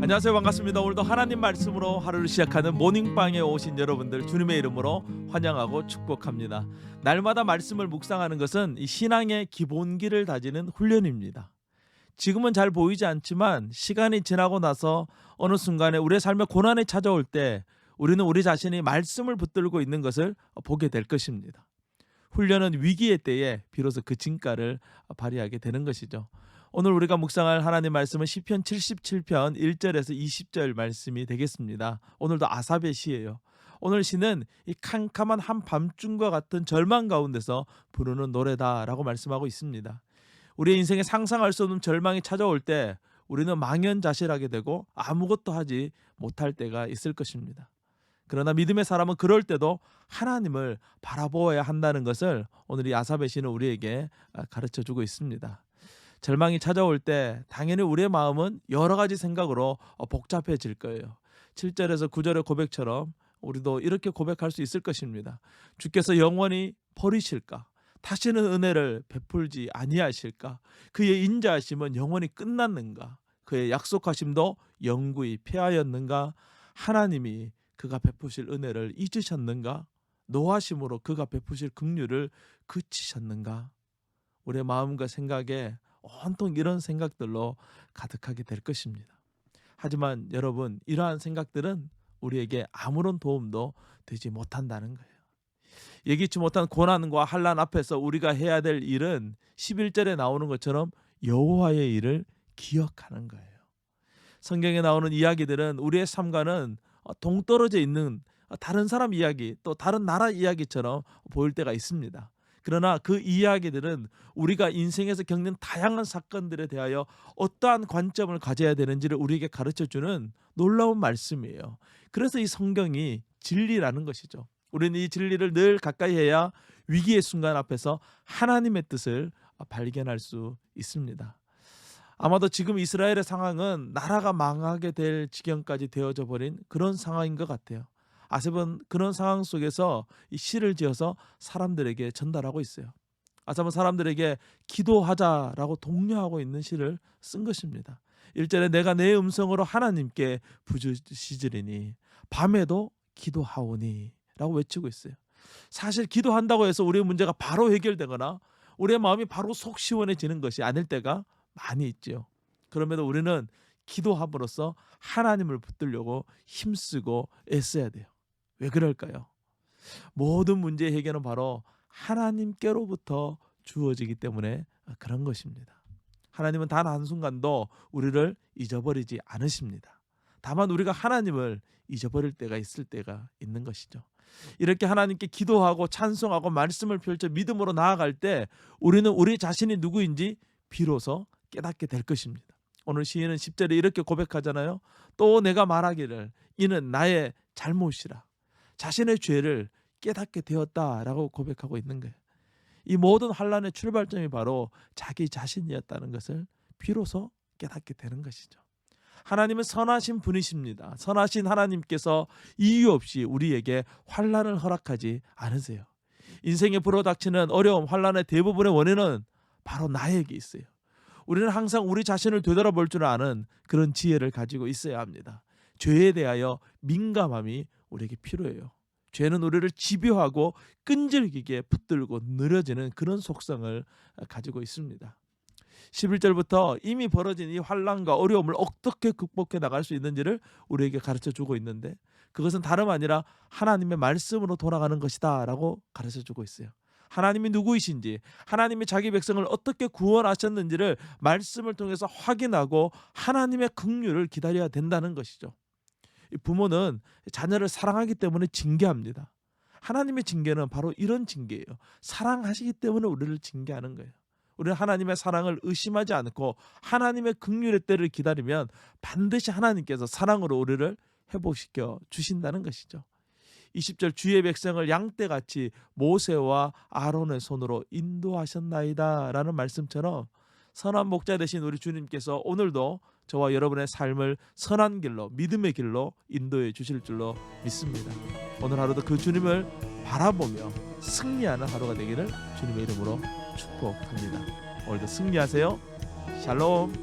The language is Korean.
안녕하세요. 반갑습니다. 오늘도 하나님 말씀으로 하루를 시작하는 모닝방에 오신 여러분들 주님의 이름으로 환영하고 축복합니다. 날마다 말씀을 묵상하는 것은 이 신앙의 기본기를 다지는 훈련입니다. 지금은 잘 보이지 않지만 시간이 지나고 나서 어느 순간에 우리의 삶에 고난이 찾아올 때 우리는 우리 자신이 말씀을 붙들고 있는 것을 보게 될 것입니다. 훈련은 위기의 때에 비로소 그 진가를 발휘하게 되는 것이죠. 오늘 우리가 묵상할 하나님 말씀은 시편 77편 1절에서 20절 말씀이 되겠습니다. 오늘도 아삽의 시예요. 오늘 시는 이 캄캄한 한밤중과 같은 절망 가운데서 부르는 노래다라고 말씀하고 있습니다. 우리의 인생에 상상할 수 없는 절망이 찾아올 때 우리는 망연자실하게 되고 아무것도 하지 못할 때가 있을 것입니다. 그러나 믿음의 사람은 그럴 때도 하나님을 바라보아야 한다는 것을 오늘 이 아삽의 시는 우리에게 가르쳐주고 있습니다. 절망이 찾아올 때 당연히 우리의 마음은 여러 가지 생각으로 복잡해질 거예요. 7절에서 9절의 고백처럼 우리도 이렇게 고백할 수 있을 것입니다. 주께서 영원히 버리실까? 다시는 은혜를 베풀지 아니하실까? 그의 인자하심은 영원히 끝났는가? 그의 약속하심도 영구히 폐하였는가? 하나님이 그가 베푸실 은혜를 잊으셨는가? 노하심으로 그가 베푸실 긍휼을 그치셨는가? 우리의 마음과 생각에 온통 이런 생각들로 가득하게 될 것입니다. 하지만 여러분, 이러한 생각들은 우리에게 아무런 도움도 되지 못한다는 거예요. 예기치 못한 고난과 환난 앞에서 우리가 해야 될 일은 11절에 나오는 것처럼 여호와의 일을 기억하는 거예요. 성경에 나오는 이야기들은 우리의 삶과는 동떨어져 있는 다른 사람 이야기, 또 다른 나라 이야기처럼 보일 때가 있습니다. 그러나 그 이야기들은 우리가 인생에서 겪는 다양한 사건들에 대하여 어떠한 관점을 가져야 되는지를 우리에게 가르쳐주는 놀라운 말씀이에요. 그래서 이 성경이 진리라는 것이죠. 우리는 이 진리를 늘 가까이 해야 위기의 순간 앞에서 하나님의 뜻을 발견할 수 있습니다. 아마도 지금 이스라엘의 상황은 나라가 망하게 될 지경까지 되어져 버린 그런 상황인 것 같아요. 아삽은 그런 상황 속에서 이 시를 지어서 사람들에게 전달하고 있어요. 아삽은 사람들에게 기도하자라고 독려하고 있는 시를 쓴 것입니다. 1절에 내가 내 음성으로 하나님께 부르짖으리니 밤에도 기도하오니 라고 외치고 있어요. 사실 기도한다고 해서 우리의 문제가 바로 해결되거나 우리의 마음이 바로 속 시원해지는 것이 아닐 때가 많이 있죠. 그럼에도 우리는 기도함으로써 하나님을 붙들려고 힘쓰고 애써야 돼요. 왜 그럴까요? 모든 문제의 해결은 바로 하나님께로부터 주어지기 때문에 그런 것입니다. 하나님은 단 한순간도 우리를 잊어버리지 않으십니다. 다만 우리가 하나님을 잊어버릴 때가 있을 때가 있는 것이죠. 이렇게 하나님께 기도하고 찬송하고 말씀을 펼쳐 믿음으로 나아갈 때 우리는 우리 자신이 누구인지 비로소 깨닫게 될 것입니다. 오늘 시인은 10절에 이렇게 고백하잖아요. 또 내가 말하기를 이는 나의 잘못이라. 자신의 죄를 깨닫게 되었다라고 고백하고 있는 거예요. 이 모든 환난의 출발점이 바로 자기 자신이었다는 것을 비로소 깨닫게 되는 것이죠. 하나님은 선하신 분이십니다. 선하신 하나님께서 이유 없이 우리에게 환난을 허락하지 않으세요. 인생에 불어닥치는 어려움, 환난의 대부분의 원인은 바로 나에게 있어요. 우리는 항상 우리 자신을 되돌아볼 줄 아는 그런 지혜를 가지고 있어야 합니다. 죄에 대하여 민감함이 우리에게 필요해요. 죄는 우리를 집요하고 끈질기게 붙들고 느려지는 그런 속성을 가지고 있습니다. 11절부터 이미 벌어진 이 환난과 어려움을 어떻게 극복해 나갈 수 있는지를 우리에게 가르쳐주고 있는데 그것은 다름 아니라 하나님의 말씀으로 돌아가는 것이다 라고 가르쳐주고 있어요. 하나님이 누구이신지, 하나님이 자기 백성을 어떻게 구원하셨는지를 말씀을 통해서 확인하고 하나님의 긍휼을 기다려야 된다는 것이죠. 부모는 자녀를 사랑하기 때문에 징계합니다. 하나님의 징계는 바로 이런 징계예요. 사랑하시기 때문에 우리를 징계하는 거예요. 우리는 하나님의 사랑을 의심하지 않고 하나님의 긍휼의 때를 기다리면 반드시 하나님께서 사랑으로 우리를 회복시켜 주신다는 것이죠. 20절 주의 백성을 양떼같이 모세와 아론의 손으로 인도하셨나이다 라는 말씀처럼 선한 목자 되신 우리 주님께서 오늘도 저와 여러분의 삶을 선한 길로, 믿음의 길로 인도해 주실 줄로 믿습니다. 오늘 하루도 그 주님을 바라보며 승리하는 하루가 되기를 주님의 이름으로 축복합니다. 오늘도 승리하세요. 샬롬.